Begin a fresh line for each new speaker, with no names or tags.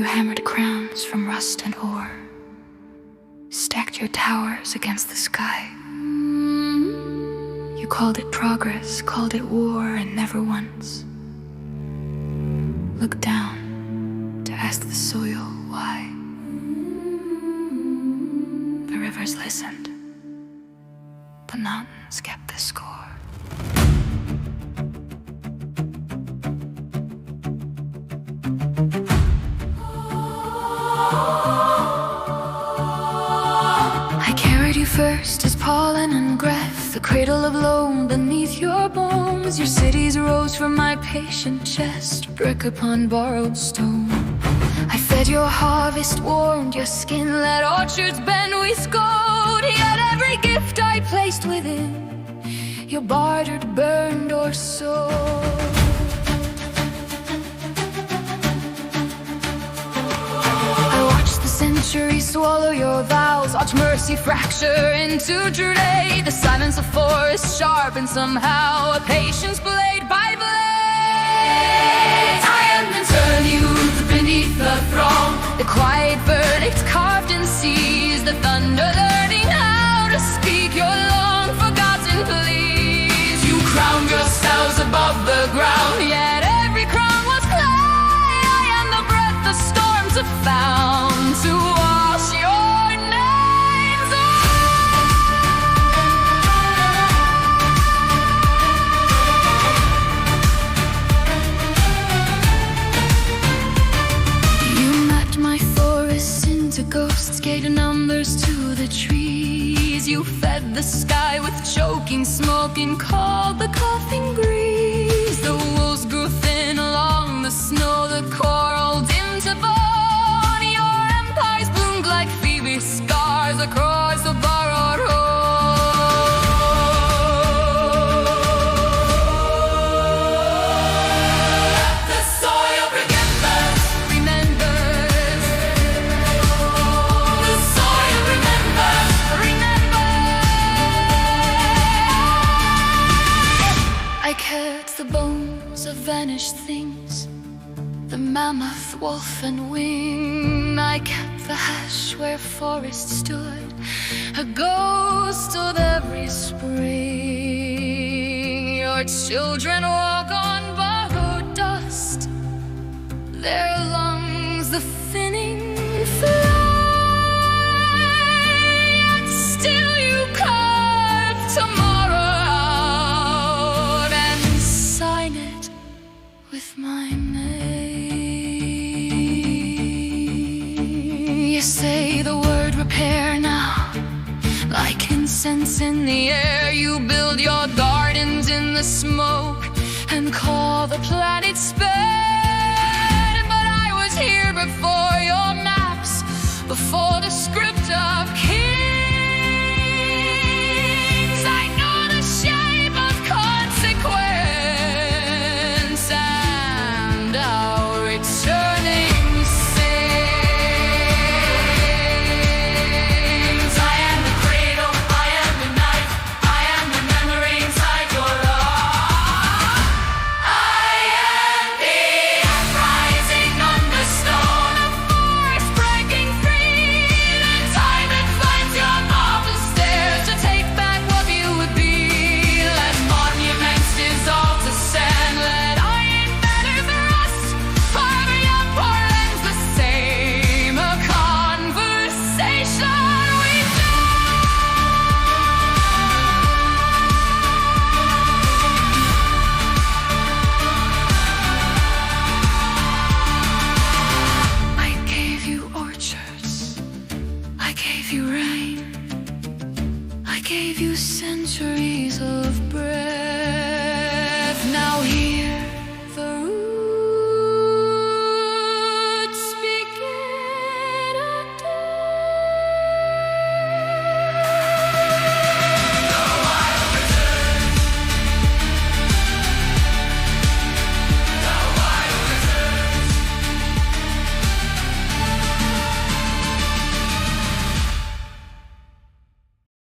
You hammered crowns from rust and ore, stacked your towers against the sky. You called it progress, called it war, and never once looked down to ask the soil why. The rivers listened, the mountains kept the score. I carried you first as pollen and breath, the cradle of loam beneath your bones. Your cities rose from my patient chest, brick upon borrowed stone. I fed your harvest, warmed your skin, let orchards bend with gold. Yet every gift I placed within, your bartered, burned, or sold. Centuries swallow your vows, watch mercy fracture into true day. The silence of forest sharpened somehow, a patience blade by blade. I am the youth beneath the throng, the quiet verdict carved in seas, the thunder learning how to speak your long forgotten pleas. You crowned yourselves above the ground, yet every crown was clay. I am the breath the storms have found to wash your names You mapped my forests into ghosts, gave numbers to the trees. You fed the sky with choking smoke and called the coughing breeze. The wolves grew thin along the snow, the coral dimmed to bone. Like Phoebe's scars across the borrowed road. The soil remembers. The soil remembers. I kept the bones of vanished things, the mammoth, wolf, and wing. I kept the hash where forest stood, a ghost of every spring. Your children walk on borrowed dust, their lungs the thinning fly. Yet still you carve tomorrow out and sign it with my name. You say the word repair now, like incense in the air. You build your gardens in the smoke and call the planet spared. But I was here before your maps, before the script of kings. I know the shape of consequence and our returning you rain, I gave you centuries of